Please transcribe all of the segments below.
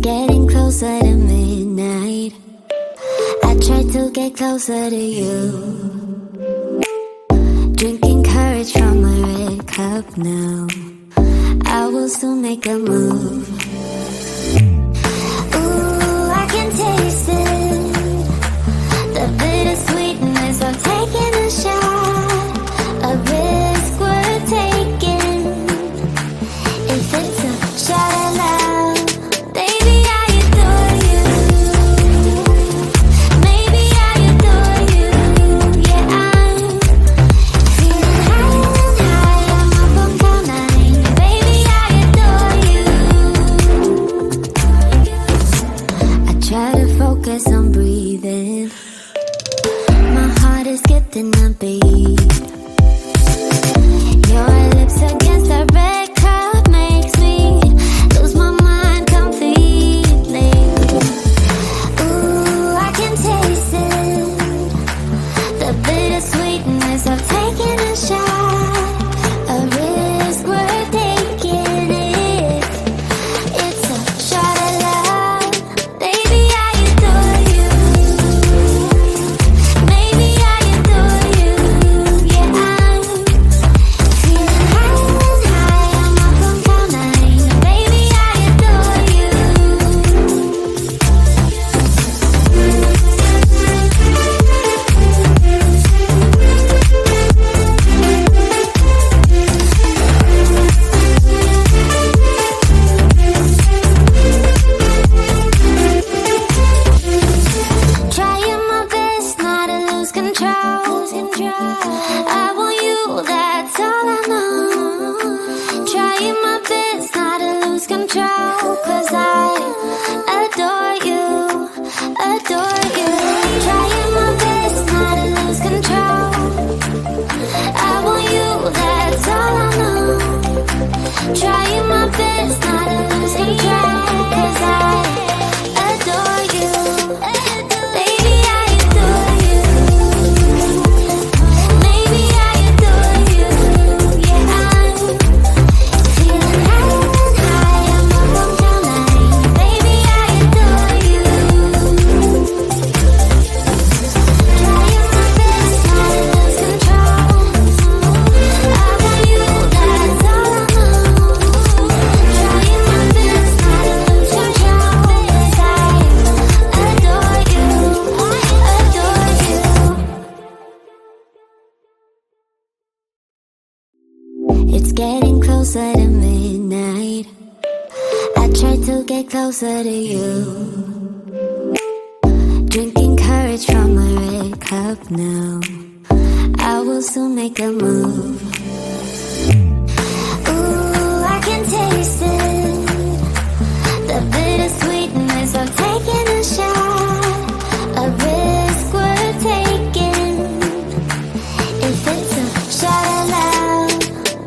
getting closer to midnight. I try to get closer to you, drinking courage from a red cup now. I will soon make a move. Ooh, I can taste it, the bittersweetness of taking a shot, a risk worth taking. If it's a shot at love, baby, I adore you. Maybe I adore you. Yeah, I'm feeling high, I'm up on cloud nine. Baby, I adore you. I try to focus on breathing. My heart is skipping a beat. Your lips against the red cup makes me lose my mind completely. Ooh, I can taste it, the bittersweetness of taking a shot, a risk worth taking it. It's a shot at love, baby, I adore you. Maybe I adore you. Yeah, I'm feeling high, I'm up on cloud nine. Baby, I adore you. Trying my best not to lose control. I want you, that's all I know. Trying my best not to lose control, 'cause I adore you, adore you. Trying my best not to lose control. I want you, that's all I know. Trying my best not to lose control, 'cause I adore you. Baby, I adore you. Maybe I adore you. Yeah, I'm feeling high, I'm up on cloud nine. Baby, I adore you. Trying my best not to lose control. I want you, that's all I know. Trying my best not to lose control, 'cause I adore you, adore you. It's getting closer to midnight. I try to get closer to you, drinking courage from a red cup now. I will soon make a move. Ooh, I can taste it, the bittersweetness of taking a shot, a risk worth taking. If it's a shot at love,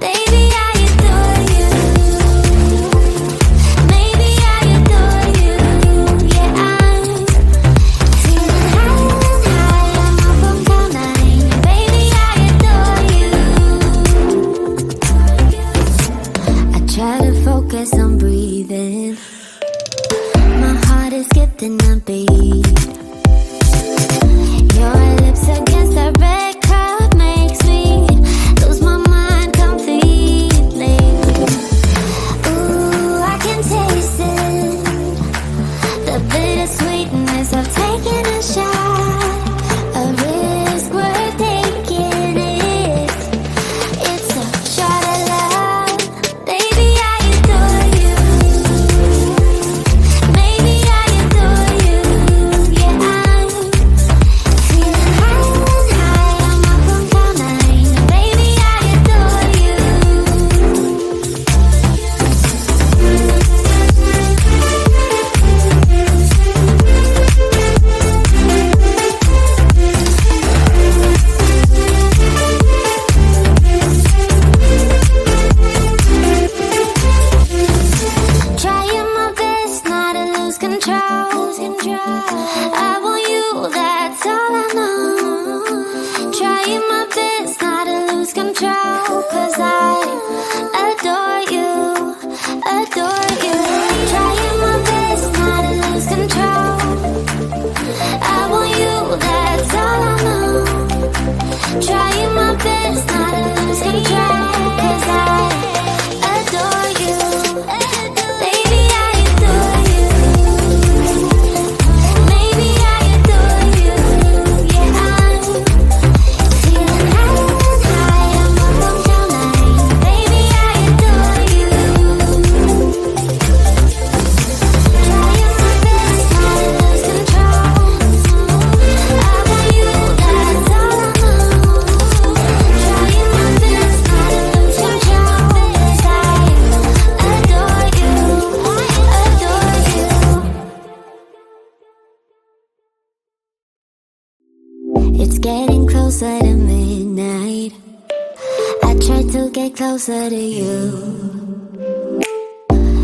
baby, I adore you. Maybe I adore you. Yeah, I'm feeling high, I'm up on cloud nine. Baby, I adore you. I try to focus on breathing. My heart is skipping a beat. Your lips against the red cup makes me lose my mind completely. Ooh, I can taste it, the bittersweetness of taking a shot, a risk worth taking it. It's a shot at love, baby, I adore you. Maybe I adore you. Yeah, I'm feeling high, I'm up on cloud nine. Baby, I adore you. Trying my best not to lose control. I want you, that's all I know. Trying my best not to lose control, 'cause I adore you, adore you. Trying my best not get closer to you.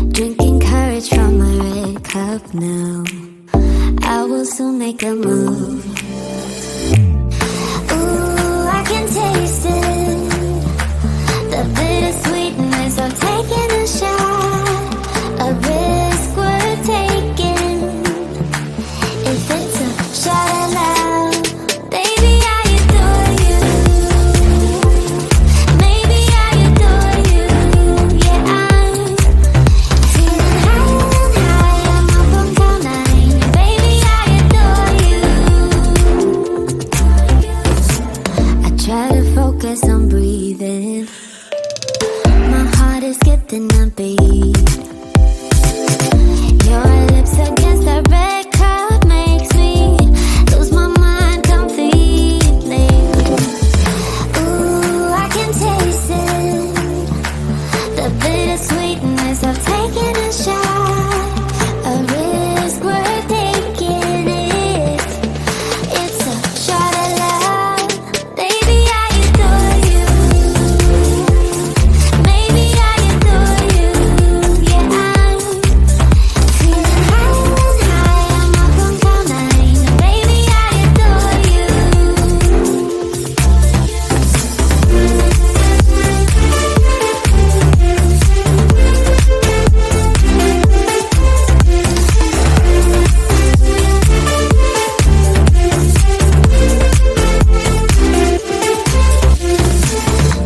Drinking courage from my red cup now. I will soon make a move. Ooh, I can taste it, the bittersweetness of taking a shot, a risk worth taking. If it's a shot at love, baby, I adore you. Maybe I adore you. Yeah, I'm feeling higher and higher. I'm up on cloud nine. Baby, I adore you. I try to focus on breathing. My heart is skipping a beat. Your lips against the red cup makes me lose my mind completely. Ooh, I can taste it, the bittersweetness of taking a shot, a risk worth taking it. It's a shot at love, baby, I adore you. Maybe I adore you. Yeah, I'm feeling higher and higher. I'm up on cloud nine. Baby, I adore you.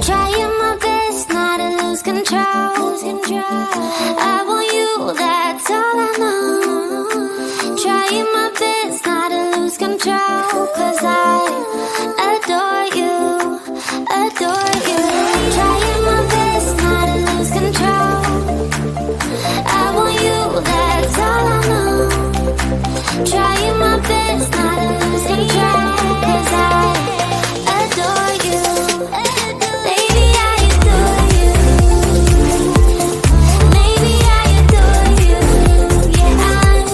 Trying my best not to lose control. I want you, that's all I know. Trying my best not to lose control, 'cause I adore you, adore you. Trying my best not to lose control. I want you, that's all I know. Trying my best not to lose control, 'cause I adore you. Baby, I adore you. Maybe I adore you. Yeah, I'm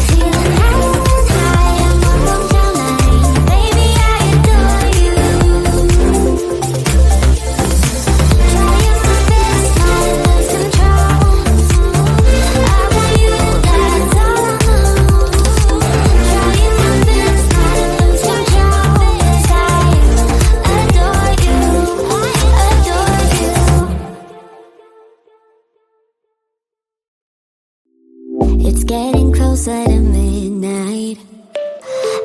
feeling higher and higher. I'm up on cloud nine. Baby, I adore you. Trying my best not to lose control. I want you, that's all I know. Trying my best not to lose control, 'cause I adore you, adore you. It's getting closer to midnight.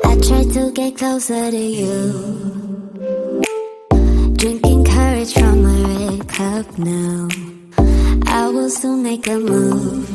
I try to get closer to you. Drinking courage from my red cup now. I will soon make a move.